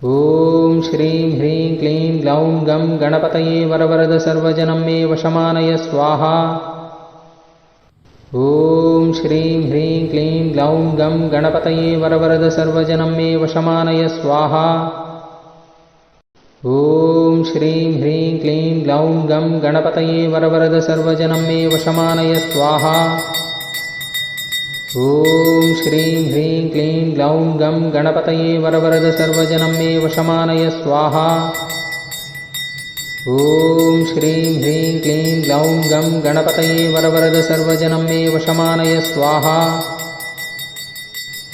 ॐ श्रीं ह्रीं क्लीं ग्लौं गं गणपतये वरवरद सर्वजनं मे वशमानय स्वाहा। ॐ श्रीं ह्रीं क्लीं ग्लौं गं गणपतये वरवरद सर्वजनं मे वशमानय स्वाहा। ॐ श्रीं ह्रीं क्लीं ग्लौं गं गणपतये वरवरद सर्वजनं मे वशमानय स्वाहा। ॐ श्रीं ह्रीं क्लीं ग्लौं गं गणपतये वरवरद सर्वजनं मे वशमानय स्वाहा। ॐ श्रीं ह्रीं क्लीं ग्लौं गं गणपतये वरवरद सर्वजनं मे वशमानय स्वाहा।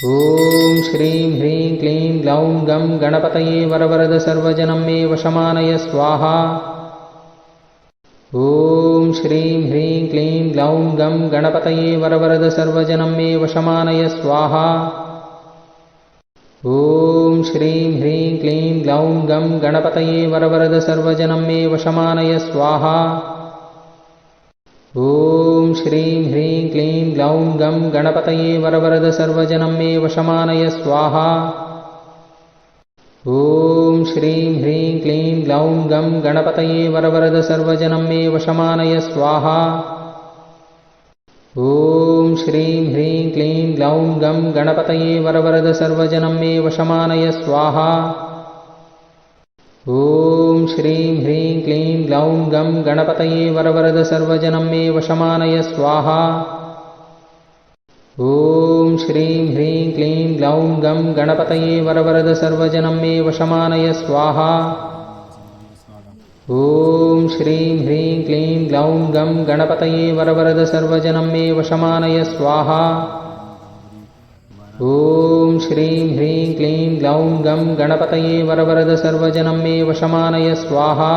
ॐ श्रीं ह्रीं क्लीं ग्लौं गं गणपतये वरवरद सर्वजनं मे वशमानय स्वाहा। ॐ श्रीं ह्रीं क्लीं ग्लौं गं गणपतये वरवरद सर्वजनं मे वशमानय स्वाहा। ॐ श्रीं ह्रीं क्लीं ग्लौं गं गणपतये वरवरद सर्वजनं मे वशमानय स्वाहा। ॐ श्रीं ह्रीं क्लीं ग्लौं गं गणपतये वरवरद सर्वजनं मे वशमानय स्वाहा। ॐ श्रीं ह्रीं क्लीं ग्लौं गं गणपतये वरवरद सर्वजनं मे वशमानय स्वाहा। ॐ श्रीं ह्रीं क्लीं ग्लौं गं गणपतये वरवरद सर्वजनं मे वशमानय स्वाहा। ॐ श्रीं ह्रीं क्लीं ग्लौं गं गणपतये वरवरद सर्वजनं मे वशमानय स्वाहा। ॐ श्रीं ह्रीं क्लीं ग्लौं गं गणपतये वरवरद सर्वजनं मे वशमानय स्वाहा। ॐ श्रीं ह्रीं क्लीं ग्लौं गं गणपतये वरवरद सर्वजनं मे वशमानय स्वाहा। ॐ श्रीं ह्रीं क्लीं ग्लौं गं गणपतये वरवरद सर्वजनं मे वशमानय स्वाहा।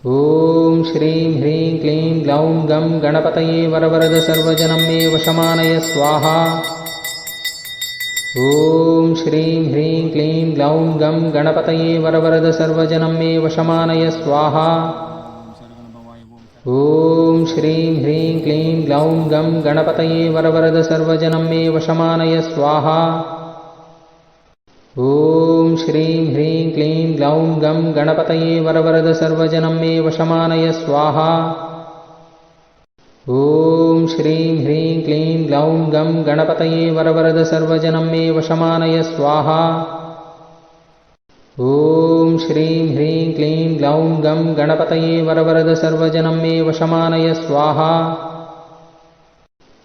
ॐ श्रीं ह्रीं क्लीं ग्लौं गं गणपतये वरवरद सर्वजनं मे वशमानय स्वाहा। ॐ श्रीं ह्रीं क्लीं ग्लौं गं गणपतये वरवरद सर्वजनं मे वशमानय स्वाहा। ॐ श्रीं ह्रीं क्लीं ग्लौं गं गणपतये वरवरद सर्वजनं मे वशमानय स्वाहा। ॐ श्रीं ह्रीं क्लीं ग्लौं गं गणपतये वरवरद सर्वजनं मे वशमानय स्वाहा। ॐ श्रीं ह्रीं क्लीं ग्लौं गं गणपतये वरवरद सर्वजनं मे वशमानय स्वाहा। ॐ श्रीं ह्रीं क्लीं ग्लौं गं गणपतये वरवरद सर्वजनं मे वशमानय स्वाहा।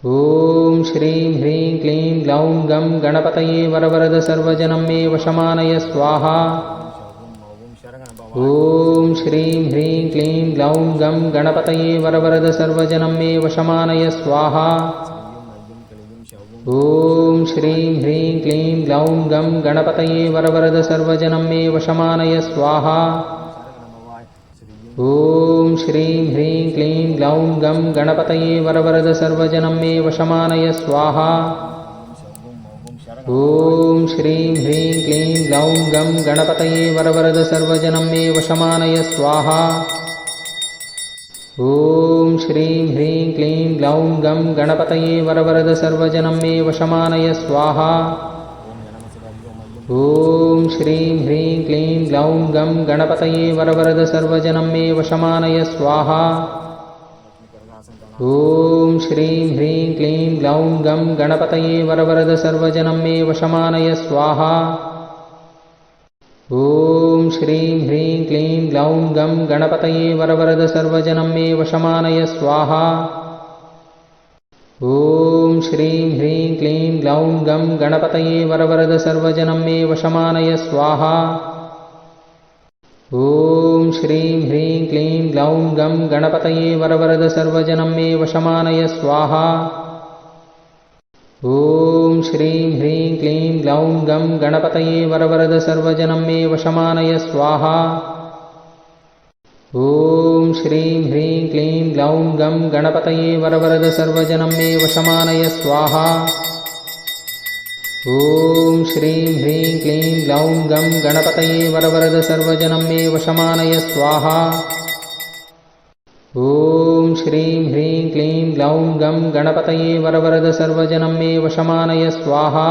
ॐ श्रीं ह्रीं क्लीं ग्लौं गं गणपतये वरवरद सर्वजनं मे वशमानय स्वाहा। ॐ श्रीं ह्रीं क्लीं ग्लौं गं गणपतये वरवरद सर्वजनं मे वशमानय स्वाहा। ॐ श्रीं ह्रीं क्लीं ग्लौं गं गणपतये वरवरद सर्वजनं मे वशमानय स्वाहा। ॐ श्रीं ह्रीं क्लीं ग्लौं गं गणपतये वरवरद सर्वजनं मे वशमानय स्वाहा। ॐ श्रीं ह्रीं क्लीं ग्लौं गं गणपतये वरवरद सर्वजनं मे वशमानय स्वाहा। ॐ श्रीं ह्रीं क्लीं ग्लौं गं गणपतये वरवरद सर्वजनं मे वशमानय स्वाहा। ॐ श्रीं ह्रीं क्लीं ग्लौं गं गणपतये वरवरद सर्वजनं मे वशमानय स्वाहा। ॐ श्रीं ह्रीं क्लीं ग्लौं गं गणपतये वरवरद सर्वजनं मे वशमानय स्वाहा। ॐ श्रीं ह्रीं क्लीं ग्लौं गं गणपतये वरवरद सर्वजनं मे वशमानय स्वाहा। ॐ श्रीं ह्रीं क्लीं ग्लौं गं गणपतये वरवरद सर्वजनं मे वशमानय स्वाहा। ॐ श्रीं ह्रीं क्लीं ग्लौं गं गणपतये वरवरद सर्वजनं मे वशमानय स्वाहा। ॐ श्रीं ह्रीं क्लीं ग्लौं गं गणपतये वरवरद सर्वजनं मे वशमानय स्वाहा। ॐ श्रीं ह्रीं क्लीं ग्लौं गं गणपतये वरवरद सर्वजनं मे वशमानय स्वाहा। ॐ श्रीं ह्रीं क्लीं ग्लौं गं गणपतये वरवरद सर्वजनं मे वशमानय स्वाहा। ॐ श्रीं ह्रीं क्लीं ग्लौं गं गणपतये वरवरद सर्वजनं मे वशमानय स्वाहा।